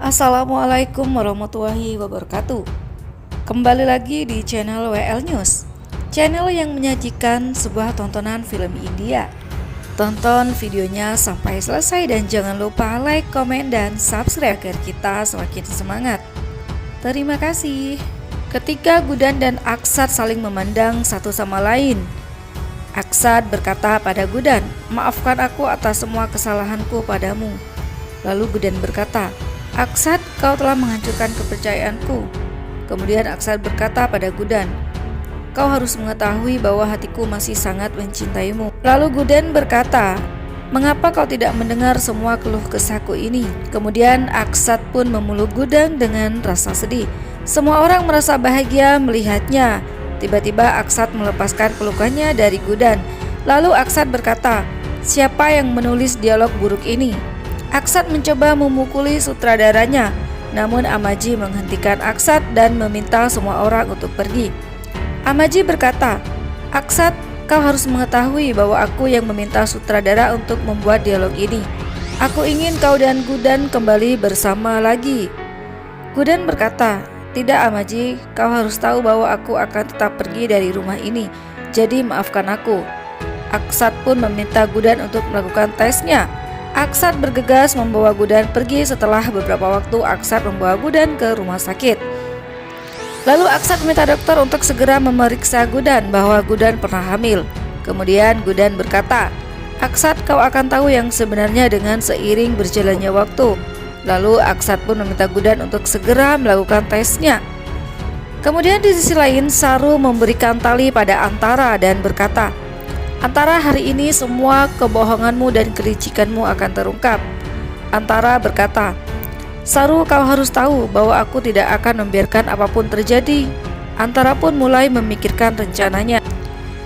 Assalamualaikum warahmatullahi wabarakatuh. Kembali lagi di channel WL News, channel yang menyajikan sebuah tontonan film India. Tonton videonya sampai selesai dan jangan lupa like, komen, dan subscribe agar kita semakin semangat. Terima kasih. Ketika Gudan dan Aksat saling memandang satu sama lain, Aksat berkata pada Gudan, "Maafkan aku atas semua kesalahanku padamu." Lalu Gudan berkata, "Aksat, kau telah menghancurkan kepercayaanku." Kemudian Aksat berkata pada Gudan, "Kau harus mengetahui bahwa hatiku masih sangat mencintaimu." Lalu Gudan berkata, "Mengapa kau tidak mendengar semua keluh kesahku ini?" Kemudian Aksat pun memeluk Gudan dengan rasa sedih. Semua orang merasa bahagia melihatnya. Tiba-tiba Aksat melepaskan pelukannya dari Gudan. Lalu Aksat berkata, "Siapa yang menulis dialog buruk ini?" Aksat mencoba memukuli sutradaranya, namun Amaji menghentikan Aksat dan meminta semua orang untuk pergi. Amaji berkata, "Aksat, kau harus mengetahui bahwa aku yang meminta sutradara untuk membuat dialog ini. Aku ingin kau dan Gudan kembali bersama lagi." Gudan berkata, "Tidak Amaji, kau harus tahu bahwa aku akan tetap pergi dari rumah ini, jadi maafkan aku." Aksat pun meminta Gudan untuk melakukan tesnya. Aksat bergegas membawa Gudan pergi. Setelah beberapa waktu Aksat membawa Gudan ke rumah sakit. Lalu Aksat meminta dokter untuk segera memeriksa Gudan bahwa Gudan pernah hamil. Kemudian Gudan berkata, "Aksat, kau akan tahu yang sebenarnya dengan seiring berjalannya waktu." Lalu Aksat pun meminta Gudan untuk segera melakukan tesnya. Kemudian di sisi lain Saru memberikan tali pada Antara dan berkata, "Antara, hari ini semua kebohonganmu dan kelicikanmu akan terungkap." Antara berkata, "Saru, kau harus tahu bahwa aku tidak akan membiarkan apapun terjadi." Antara pun mulai memikirkan rencananya.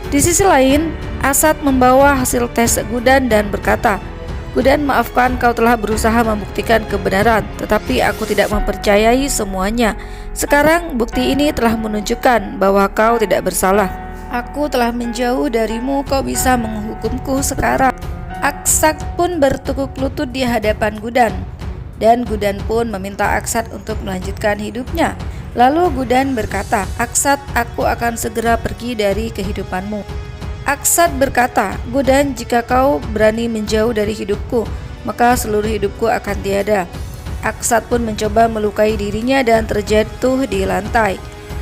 Di sisi lain, Asad membawa hasil tes Gudan dan berkata, "Gudan, maafkan, kau telah berusaha membuktikan kebenaran, tetapi aku tidak mempercayai semuanya. Sekarang bukti ini telah menunjukkan bahwa kau tidak bersalah. Aku telah menjauh darimu, kau bisa menghukumku sekarang." Aksat pun bertekuk lutut di hadapan Gudan, dan Gudan pun meminta Aksat untuk melanjutkan hidupnya. Lalu Gudan berkata, "Aksat, aku akan segera pergi dari kehidupanmu." Aksat berkata, "Gudan, jika kau berani menjauh dari hidupku, maka seluruh hidupku akan tiada." Aksat pun mencoba melukai dirinya dan terjatuh di lantai.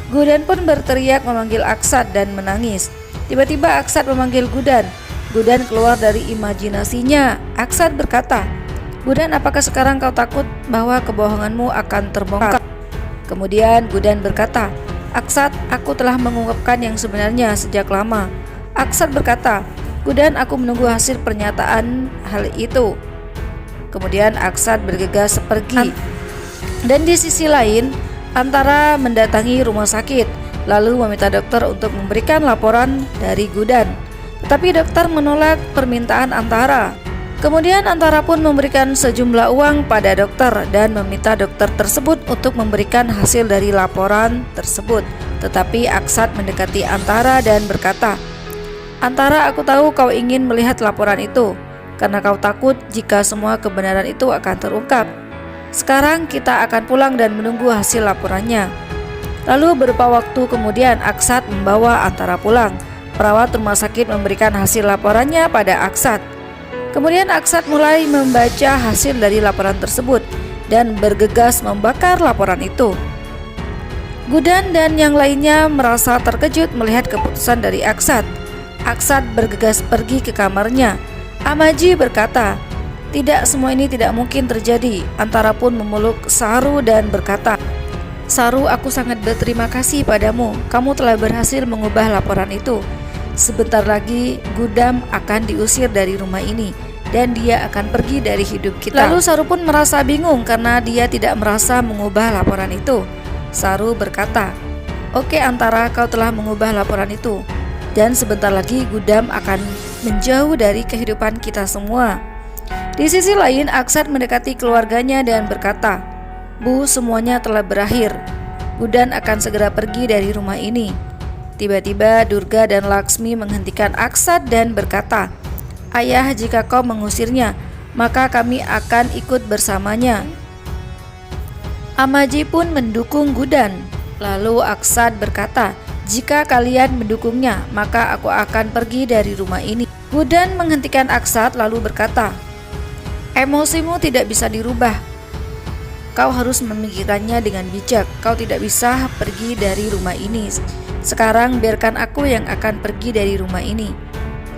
Gudan pun berteriak memanggil Aksat dan menangis. Tiba-tiba Aksat memanggil Gudan. Gudan keluar dari imajinasinya. Aksat berkata, "Gudan, apakah sekarang kau takut bahwa kebohonganmu akan terbongkar?" Kemudian Gudan berkata, "Aksat, aku telah mengungkapkan yang sebenarnya sejak lama." Aksat berkata, "Gudan, aku menunggu hasil pernyataan hal itu." Kemudian Aksat bergegas pergi. Dan di sisi lain, Antara mendatangi rumah sakit, lalu meminta dokter untuk memberikan laporan dari Gudan. Tetapi dokter menolak permintaan Antara. Kemudian Antara pun memberikan sejumlah uang pada dokter dan meminta dokter tersebut untuk memberikan hasil dari laporan tersebut. Tetapi Aksat mendekati Antara dan berkata, "Antara, aku tahu kau ingin melihat laporan itu, karena kau takut jika semua kebenaran itu akan terungkap. Sekarang kita akan pulang dan menunggu hasil laporannya." Lalu beberapa waktu kemudian Aksat membawa Antara pulang. Perawat rumah sakit memberikan hasil laporannya pada Aksat. Kemudian Aksat mulai membaca hasil dari laporan tersebut dan bergegas membakar laporan itu. Gudan dan yang lainnya merasa terkejut melihat keputusan dari Aksat. Aksat bergegas pergi ke kamarnya. Amaji berkata, "Tidak, semua ini tidak mungkin terjadi." Antara pun memeluk Saru dan berkata, "Saru, aku sangat berterima kasih padamu. Kamu telah berhasil mengubah laporan itu. Sebentar lagi Gudan akan diusir dari rumah ini dan dia akan pergi dari hidup kita." Lalu Saru pun merasa bingung karena dia tidak merasa mengubah laporan itu. Saru berkata, "Oke Antara, kau telah mengubah laporan itu, dan sebentar lagi Gudan akan menjauh dari kehidupan kita semua." Di sisi lain, Aksat mendekati keluarganya dan berkata, "Bu, semuanya telah berakhir. Gudan akan segera pergi dari rumah ini." Tiba-tiba Durga dan Laksmi menghentikan Aksat dan berkata, "Ayah, jika kau mengusirnya, maka kami akan ikut bersamanya." Amaji pun mendukung Gudan. Lalu Aksad berkata, "Jika kalian mendukungnya, maka aku akan pergi dari rumah ini." Gudan menghentikan Aksad lalu berkata, "Emosimu tidak bisa dirubah. Kau harus memikirkannya dengan bijak. Kau tidak bisa pergi dari rumah ini. Sekarang biarkan aku yang akan pergi dari rumah ini."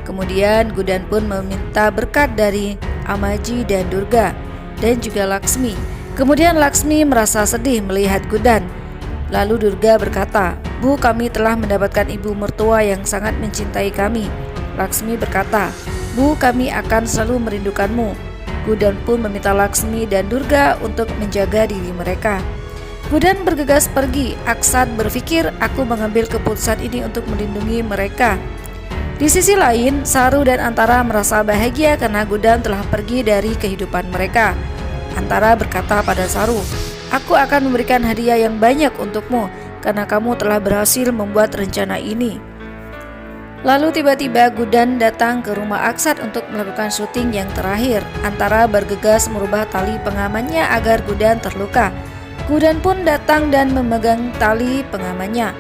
Kemudian Gudan pun meminta berkat dari Amaji dan Durga dan juga Laksmi. Kemudian Laksmi merasa sedih melihat Gudan. Lalu Durga berkata, "Bu, kami telah mendapatkan ibu mertua yang sangat mencintai kami." Laksmi berkata, "Bu, kami akan selalu merindukanmu." Gudan pun meminta Laksmi dan Durga untuk menjaga diri mereka. Gudan bergegas pergi. Aksad berpikir, "Aku mengambil keputusan ini untuk melindungi mereka." Di sisi lain, Saru dan Antara merasa bahagia karena Gudan telah pergi dari kehidupan mereka. Antara berkata pada Saru, "Aku akan memberikan hadiah yang banyak untukmu karena kamu telah berhasil membuat rencana ini." Lalu tiba-tiba Gudan datang ke rumah Aksad untuk melakukan syuting yang terakhir. Antara bergegas merubah tali pengamannya agar Gudan terluka. Gudan pun datang dan memegang tali pengamannya.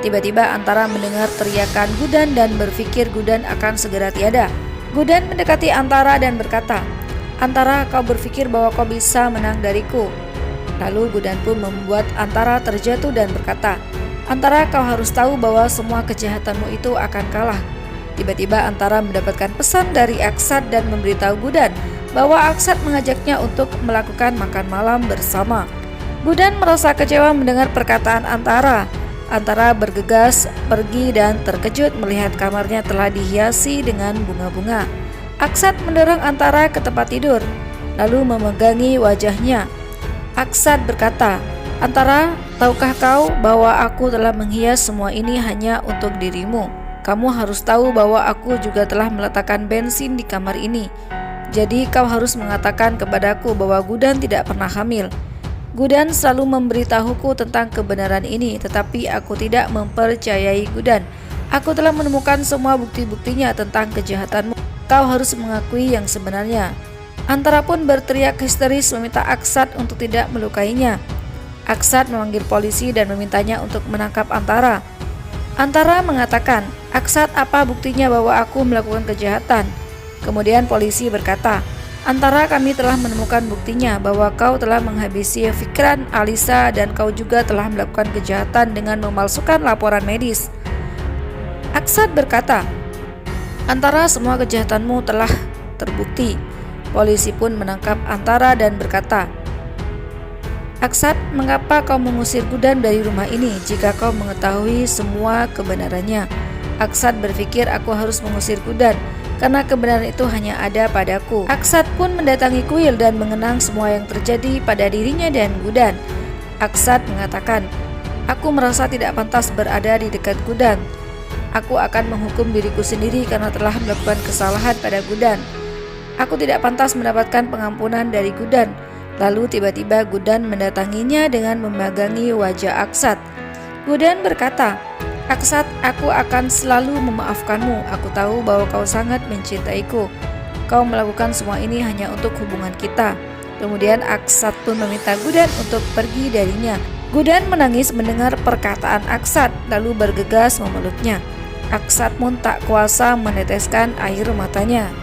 Tiba-tiba Antara mendengar teriakan Gudan dan berpikir Gudan akan segera tiada. Gudan mendekati Antara dan berkata, "Antara, kau berpikir bahwa kau bisa menang dariku." Lalu Gudan pun membuat Antara terjatuh dan berkata, "Antara, kau harus tahu bahwa semua kejahatanmu itu akan kalah." Tiba-tiba Antara mendapatkan pesan dari Aksad dan memberitahu Gudan bahwa Aksad mengajaknya untuk melakukan makan malam bersama. Gudan merasa kecewa mendengar perkataan Antara. Antara bergegas pergi dan terkejut melihat kamarnya telah dihiasi dengan bunga-bunga. Aksad mendorong Antara ke tempat tidur, lalu memegangi wajahnya. Aksad berkata, "Antara, tahukah kau bahwa aku telah menghias semua ini hanya untuk dirimu? Kamu harus tahu bahwa aku juga telah meletakkan bensin di kamar ini. Jadi kau harus mengatakan kepadaku bahwa Gudan tidak pernah hamil." Gudan selalu memberitahuku tentang kebenaran ini, tetapi aku tidak mempercayai Gudan. "Aku telah menemukan semua bukti-buktinya tentang kejahatanmu. Kau harus mengakui yang sebenarnya." Antara pun berteriak histeris meminta Aksad untuk tidak melukainya. Aksad memanggil polisi dan memintanya untuk menangkap Antara. Antara mengatakan, "Aksad, apa buktinya bahwa aku melakukan kejahatan?" Kemudian polisi berkata, "Antara, kami telah menemukan buktinya bahwa kau telah menghabisi Fikran, Alisa, dan kau juga telah melakukan kejahatan dengan memalsukan laporan medis." Aksad berkata, "Antara, semua kejahatanmu telah terbukti." Polisi pun menangkap Antara dan berkata, "Aksad, mengapa kau mengusir Gudan dari rumah ini jika kau mengetahui semua kebenarannya?" Aksad berpikir, "Aku harus mengusir Gudan karena kebenaran itu hanya ada padaku." Aksad pun mendatangi kuil dan mengenang semua yang terjadi pada dirinya dan Gudan. Aksad mengatakan, "Aku merasa tidak pantas berada di dekat Gudan. Aku akan menghukum diriku sendiri karena telah melakukan kesalahan pada Gudan. Aku tidak pantas mendapatkan pengampunan dari Gudan." Lalu tiba-tiba Gudan mendatanginya dengan memegangi wajah Aksad. Gudan berkata, "Aksad, aku akan selalu memaafkanmu. Aku tahu bahwa kau sangat mencintaiku. Kau melakukan semua ini hanya untuk hubungan kita." Kemudian Aksad pun meminta Gudan untuk pergi darinya. Gudan menangis mendengar perkataan Aksad, lalu bergegas memeluknya. Aksad pun tak kuasa meneteskan air matanya.